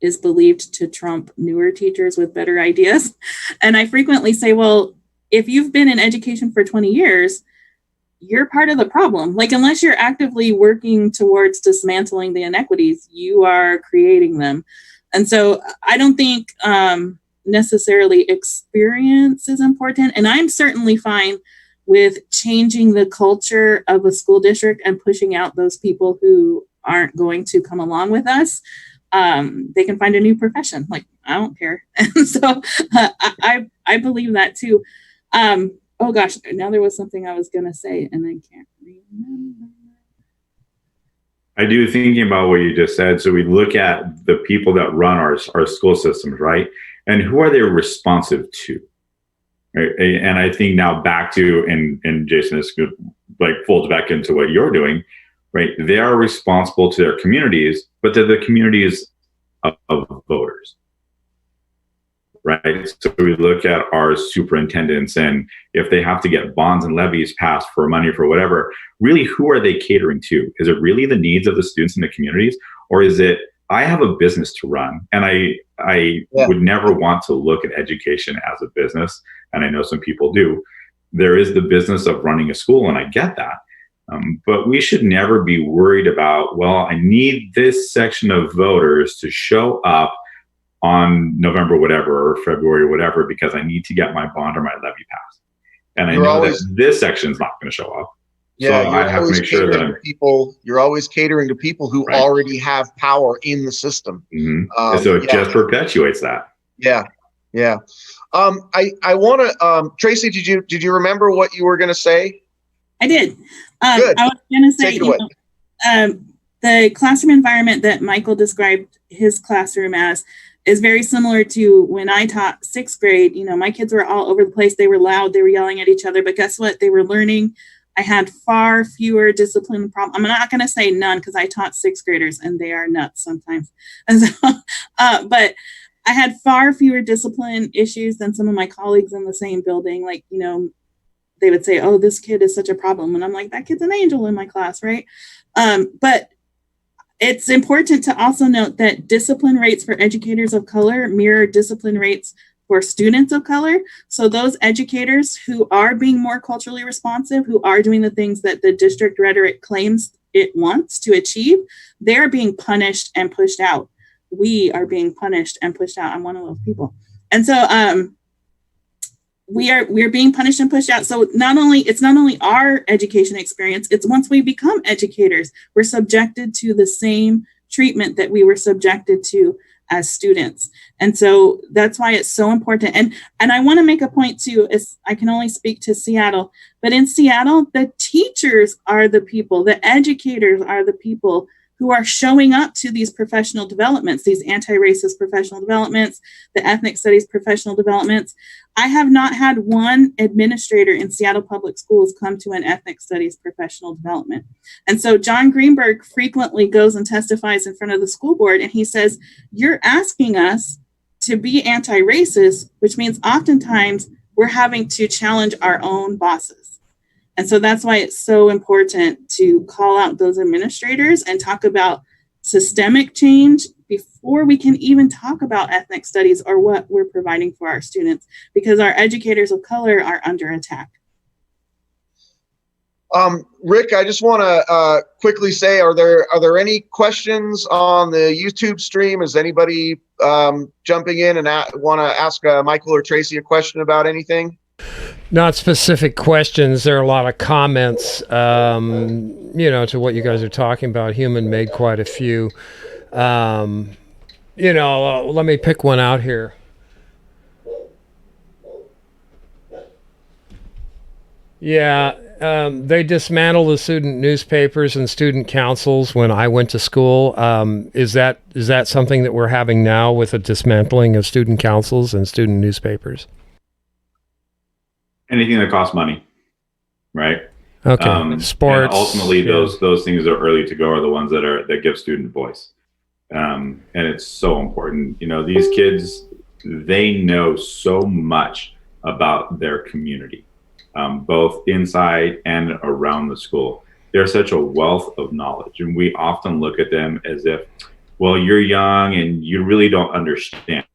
is believed to trump newer teachers with better ideas. And I frequently say, well, if you've been in education for 20 years, you're part of the problem. Unless you're actively working towards dismantling the inequities, you are creating them. And so I don't think necessarily experience is important. And I'm certainly fine with changing the culture of a school district and pushing out those people who aren't going to come along with us. They can find a new profession. I don't care. And so I believe that too. Oh gosh, now there was something I was going to say and I can't remember. I do, thinking about what you just said. So we look at the people that run our school systems, right? And who are they responsive to? Right? And I think now back to, and Jason, this folds back into what you're doing, right? They are responsible to their communities, but to the communities of voters, right? So we look at our superintendents, and if they have to get bonds and levies passed for money for whatever, really, who are they catering to? Is it really the needs of the students in the communities, or is it, I have a business to run, and I would never want to look at education as a business, and I know some people do. There is the business of running a school, and I get that. But we should never be worried about, well, I need this section of voters to show up on November whatever, or February whatever, because I need to get my bond or my levy passed. And I know that this section is not going to show up. Yeah, so I have to make sure that you're always catering to people who already have power in the system. Mm-hmm. So it just perpetuates that. Yeah. I want to, Tracy, did you remember what you were going to say? I did. Good. I was going to say, the classroom environment that Michael described his classroom as is very similar to when I taught sixth grade. My kids were all over the place. They were loud. They were yelling at each other. But guess what? They were learning. I had far fewer discipline problems. I'm not going to say none, because I taught sixth graders and they are nuts sometimes. And so, but I had far fewer discipline issues than some of my colleagues in the same building. They would say, oh, this kid is such a problem. And I'm like, that kid's an angel in my class, right? But it's important to also note that discipline rates for educators of color mirror discipline rates for students of color. So those educators who are being more culturally responsive, who are doing the things that the district rhetoric claims it wants to achieve, they're being punished and pushed out. We are being punished and pushed out. I'm one of those people. And so we're being punished and pushed out. So it's not only our education experience, it's once we become educators, we're subjected to the same treatment that we were subjected to as students. And so that's why it's so important. And I want to make a point too, is I can only speak to Seattle, but in Seattle, the teachers are the people, the educators are the people who are showing up to these professional developments, these anti-racist professional developments, the ethnic studies professional developments. I have not had one administrator in Seattle Public Schools come to an ethnic studies professional development. And so John Greenberg frequently goes and testifies in front of the school board, and he says, you're asking us to be anti-racist, which means oftentimes we're having to challenge our own bosses. And so that's why it's so important to call out those administrators and talk about systemic change before we can even talk about ethnic studies or what we're providing for our students, because our educators of color are under attack. Rick, I just want to quickly say, are there any questions on the YouTube stream? Is anybody jumping in and want to ask Michael or Tracy a question about anything? Not specific questions. There are a lot of comments, to what you guys are talking about. Human made quite a few. Let me pick one out here. Yeah, they dismantled the student newspapers and student councils when I went to school. Is that something that we're having now with a dismantling of student councils and student newspapers? Anything that costs money, right? Okay. Sports. And ultimately, those things that are early to go are the ones that give student voice, and it's so important. These kids, they know so much about their community, both inside and around the school. They're such a wealth of knowledge, and we often look at them as if, well, you're young and you really don't understand.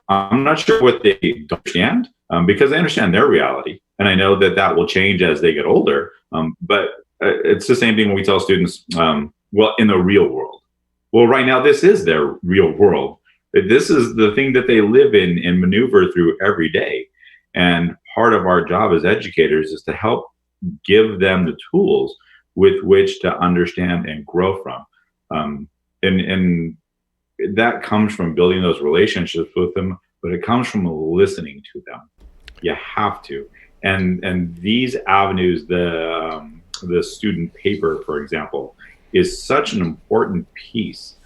I'm not sure what they don't understand, because they understand their reality. And I know that will change as they get older. But it's the same thing when we tell students, well, in the real world. Well, right now, this is their real world. This is the thing that they live in and maneuver through every day. And part of our job as educators is to help give them the tools with which to understand and grow from. And that comes from building those relationships with them, but it comes from listening to them. You have to. And these avenues, the student paper, for example, is such an important piece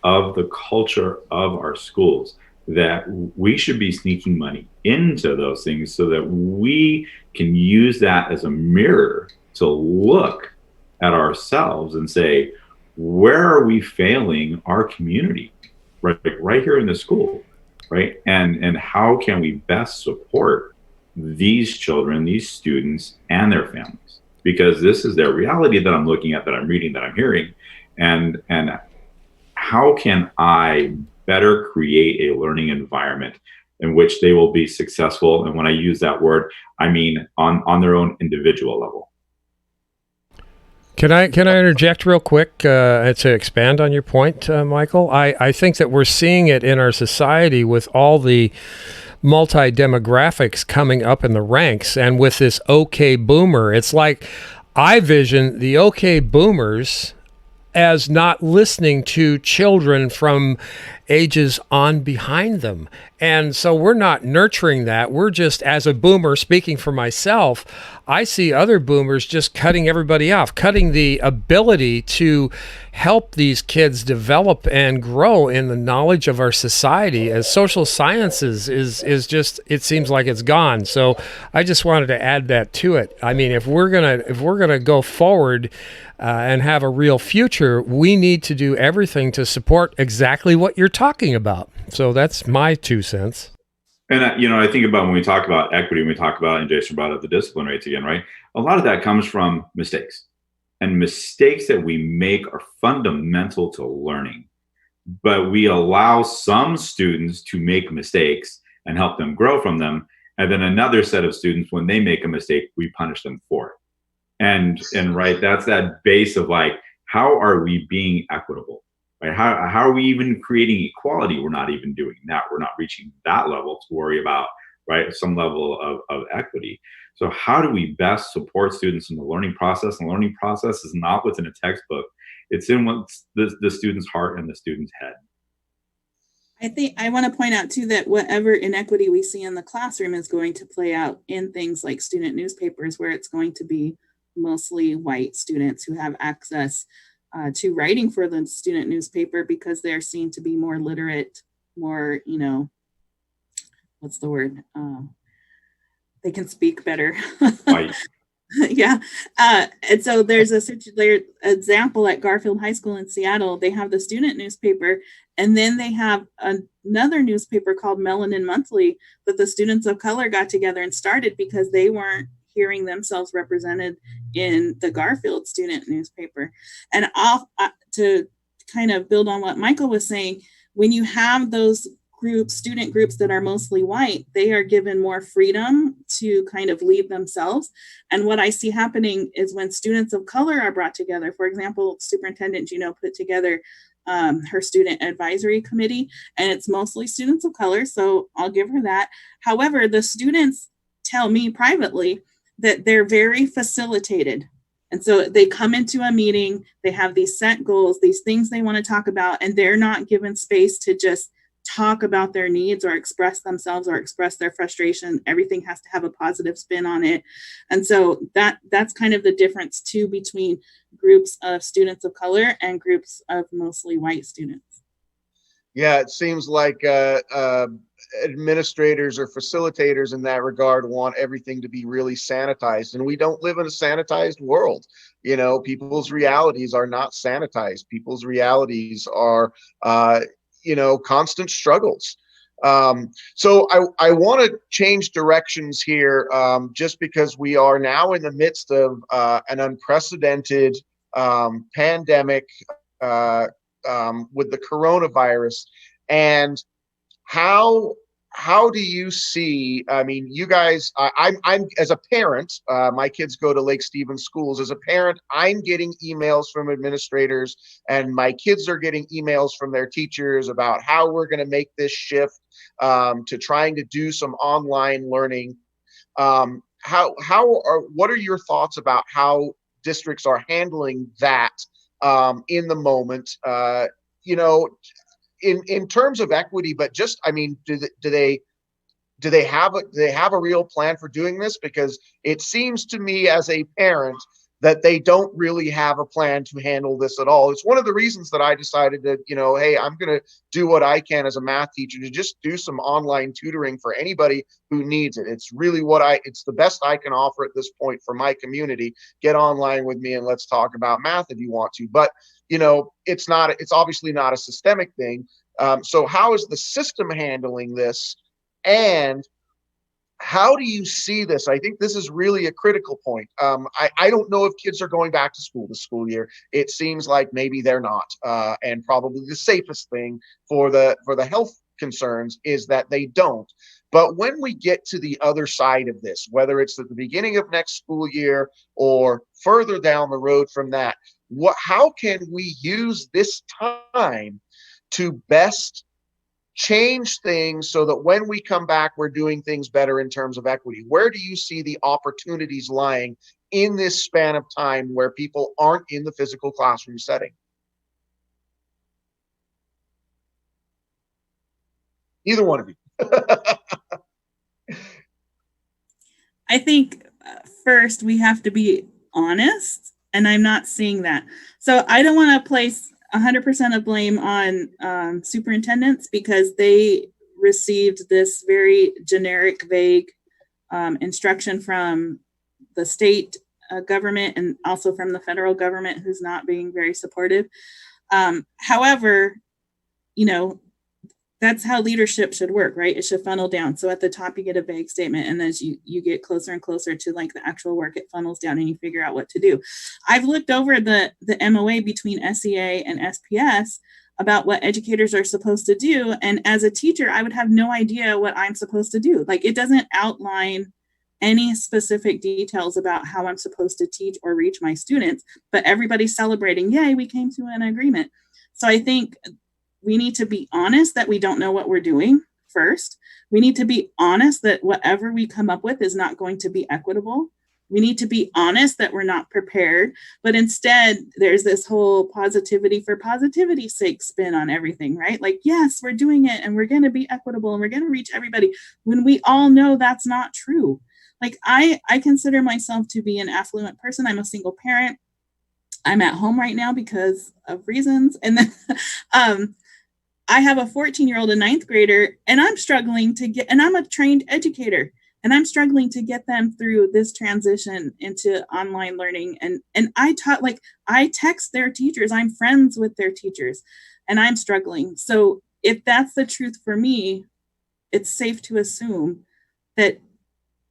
of the culture of our schools that we should be sneaking money into those things so that we can use that as a mirror to look at ourselves and say, where are we failing our community? Right here in the school, right? And how can we best support these children, these students, and their families? Because this is their reality that I'm looking at, that I'm reading, that I'm hearing. And how can I better create a learning environment in which they will be successful? And when I use that word, I mean on their own individual level. Can I interject real quick to expand on your point, Michael? I think that we're seeing it in our society with all the multi-demographics coming up in the ranks, and with this OK Boomer. It's like I vision the OK Boomers as not listening to children from ages on behind them. And so we're not nurturing that. We're just, as a boomer, speaking for myself, I see other boomers just cutting everybody off, cutting the ability to help these kids develop and grow in the knowledge of our society, as social sciences is just, it seems like it's gone. So I just wanted to add that to it. I mean, if we're gonna go forward and have a real future, we need to do everything to support exactly what you're talking about. So that's my 2 cents. And, I think about when we talk about equity, when we talk about, and Jason brought up the discipline rates again, right? A lot of that comes from mistakes. And mistakes that we make are fundamental to learning. But we allow some students to make mistakes and help them grow from them. And then another set of students, when they make a mistake, we punish them for it. And right, that's that base of like, how are we being equitable? Right? How are we even creating equality? We're not even doing that. We're not reaching that level to worry about, right, some level of equity. So how do we best support students in the learning process? And the learning process is not within a textbook. It's in what's the student's heart and the student's head. I think I want to point out too that whatever inequity we see in the classroom is going to play out in things like student newspapers, where it's going to be mostly white students who have access to writing for the student newspaper because they're seen to be more literate, more, what's the word? They can speak better. White. Yeah. And so there's there's an example at Garfield High School in Seattle. They have the student newspaper, and then they have another newspaper called Melanin Monthly that the students of color got together and started because they weren't hearing themselves represented in the Garfield student newspaper. And to kind of build on what Michael was saying, when you have those groups, student groups that are mostly white, they are given more freedom to kind of lead themselves. And what I see happening is when students of color are brought together, for example, Superintendent Juneau put together her student advisory committee, and it's mostly students of color, so I'll give her that. However, the students tell me privately that they're very facilitated. And so they come into a meeting, they have these set goals, these things they want to talk about, and they're not given space to just talk about their needs or express themselves or express their frustration. Everything has to have a positive spin on it. And so that's kind of the difference too between groups of students of color and groups of mostly white students. Yeah, it seems like administrators or facilitators in that regard want everything to be really sanitized, and we don't live in a sanitized world. You know, people's realities are not sanitized. People's realities are constant struggles. So I want to change directions here, just because we are now in the midst of an unprecedented pandemic with the coronavirus. And how do you see, I mean, you guys, I'm as a parent, my kids go to Lake Stevens schools. As a parent, I'm getting emails from administrators, and my kids are getting emails from their teachers about how we're going to make this shift to trying to do some online learning. What are your thoughts about how districts are handling that in the moment? In terms of equity, but just, I mean, do they have a real plan for doing this? Because it seems to me as a parent that they don't really have a plan to handle this at all. It's one of the reasons that I decided that, hey, I'm going to do what I can as a math teacher to just do some online tutoring for anybody who needs it. It's really it's the best I can offer at this point for my community. Get online with me and let's talk about math if you want to. But it's obviously not a systemic thing. So how is the system handling this? And how do you see this? I think this is really a critical point. I don't know if kids are going back to school this school year. It seems like maybe they're not. And probably the safest thing for the health concerns is that they don't. But when we get to the other side of this, whether it's at the beginning of next school year or further down the road from that, how can we use this time to best change things so that when we come back, we're doing things better in terms of equity? Where do you see the opportunities lying in this span of time where people aren't in the physical classroom setting? Either one of you. I think first we have to be honest, and I'm not seeing that. So I don't want to place 100% of blame on superintendents, because they received this very generic, vague instruction from the state government and also from the federal government, who's not being very supportive. However, that's how leadership should work, right? It should funnel down. So at the top, you get a vague statement, and as you get closer and closer to like the actual work, it funnels down and you figure out what to do. I've looked over the MOA between SEA and SPS about what educators are supposed to do. And as a teacher, I would have no idea what I'm supposed to do. Like, it doesn't outline any specific details about how I'm supposed to teach or reach my students, but everybody's celebrating, yay, we came to an agreement. So I think we need to be honest that we don't know what we're doing first. We need to be honest that whatever we come up with is not going to be equitable. We need to be honest that we're not prepared, but instead there's this whole positivity for positivity's sake spin on everything, right? Like, yes, we're doing it and we're going to be equitable and we're going to reach everybody, when we all know that's not true. Like, I consider myself to be an affluent person. I'm a single parent. I'm at home right now because of reasons. And then I have a 14-year-old, a ninth grader, and I'm struggling to get, and I'm a trained educator. And I'm struggling to get them through this transition into online learning. And I text their teachers, I'm friends with their teachers, and I'm struggling. So if that's the truth for me, it's safe to assume that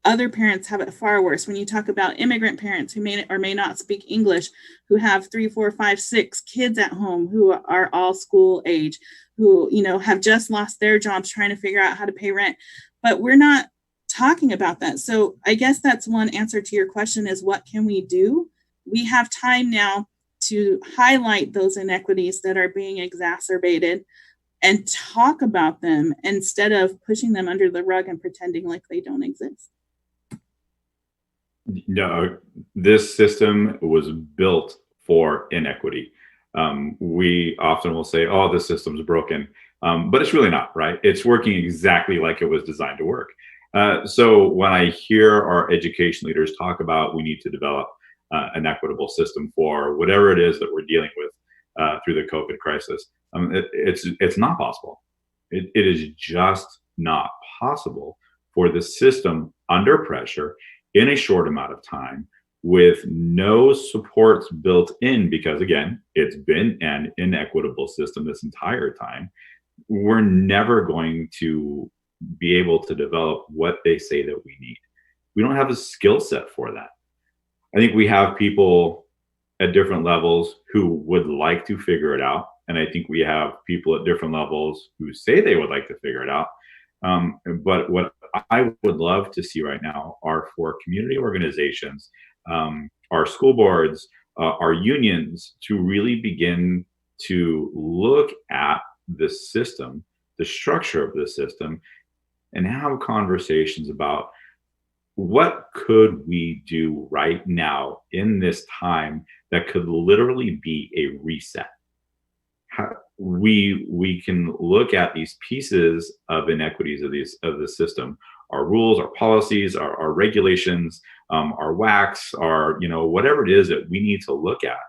other parents have it far worse. When you talk about immigrant parents who may or may not speak English, who have 3, 4, 5, 6 kids at home who are all school age, who, have just lost their jobs trying to figure out how to pay rent. But we're not talking about that. So I guess that's one answer to your question, is what can we do? We have time now to highlight those inequities that are being exacerbated and talk about them instead of pushing them under the rug and pretending like they don't exist. No, this system was built for inequity. We often will say, oh, this system's broken, but it's really not, right? It's working exactly like it was designed to work. So when I hear our education leaders talk about we need to develop an equitable system for whatever it is that we're dealing with through the COVID crisis, it's not possible. It is just not possible for the system under pressure in a short amount of time with no supports built in, because again, it's been an inequitable system this entire time. We're never going to be able to develop what they say that we need. We don't have a skill set for that. I think we have people at different levels who would like to figure it out. And I think we have people at different levels who say they would like to figure it out. But what I would love to see right now are for community organizations, our school boards, our unions, to really begin to look at the system, the structure of the system, and have conversations about what could we do right now in this time that could literally be a reset. We can look at these pieces of inequities of the system, our rules, our policies, our regulations, our WACs, our whatever it is that we need to look at,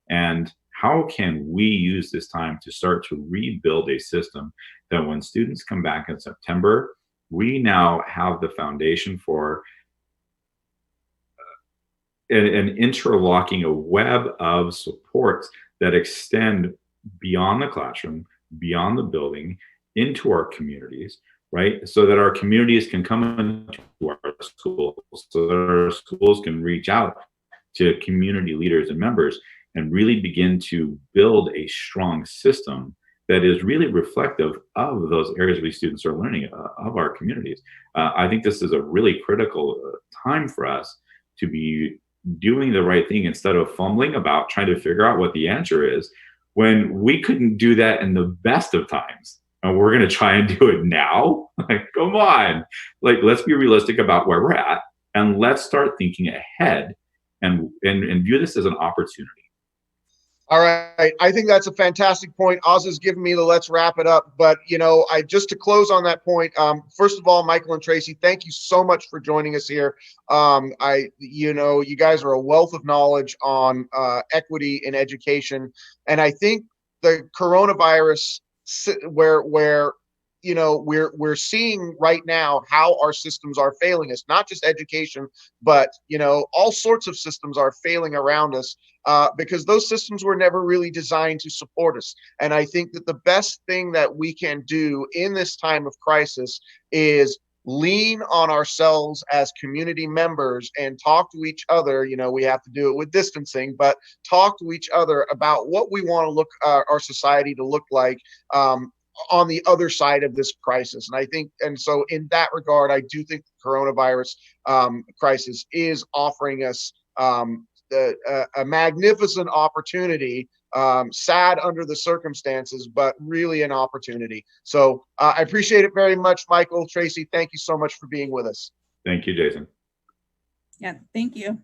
and how can we use this time to start to rebuild a system that when students come back in September, we now have the foundation for an interlocking, a web of supports that extend beyond the classroom, beyond the building, into our communities, right? So that our communities can come into our schools, so that our schools can reach out to community leaders and members and really begin to build a strong system that is really reflective of those areas where students are learning of our communities. I think this is a really critical time for us to be doing the right thing instead of fumbling about trying to figure out what the answer is when we couldn't do that in the best of times. And we're going to try and do it now. Like, come on, like, let's be realistic about where we're at, and let's start thinking ahead and view this as an opportunity. All right. I think that's a fantastic point. Oz has given me the let's wrap it up. But, just to close on that point, first of all, Michael and Tracy, thank you so much for joining us here. You guys are a wealth of knowledge on equity in education. And I think the coronavirus, where we're seeing right now how our systems are failing us, not just education, but all sorts of systems are failing around us because those systems were never really designed to support us. And I think that the best thing that we can do in this time of crisis is lean on ourselves as community members and talk to each other. We have to do it with distancing, but talk to each other about what we want to look our society to look like on the other side of this crisis. And so in that regard, I do think the coronavirus crisis is offering us a magnificent opportunity, sad under the circumstances, but really an opportunity. So I appreciate it very much, Michael, Tracy. Thank you so much for being with us. Thank you, Jason. Yeah, thank you.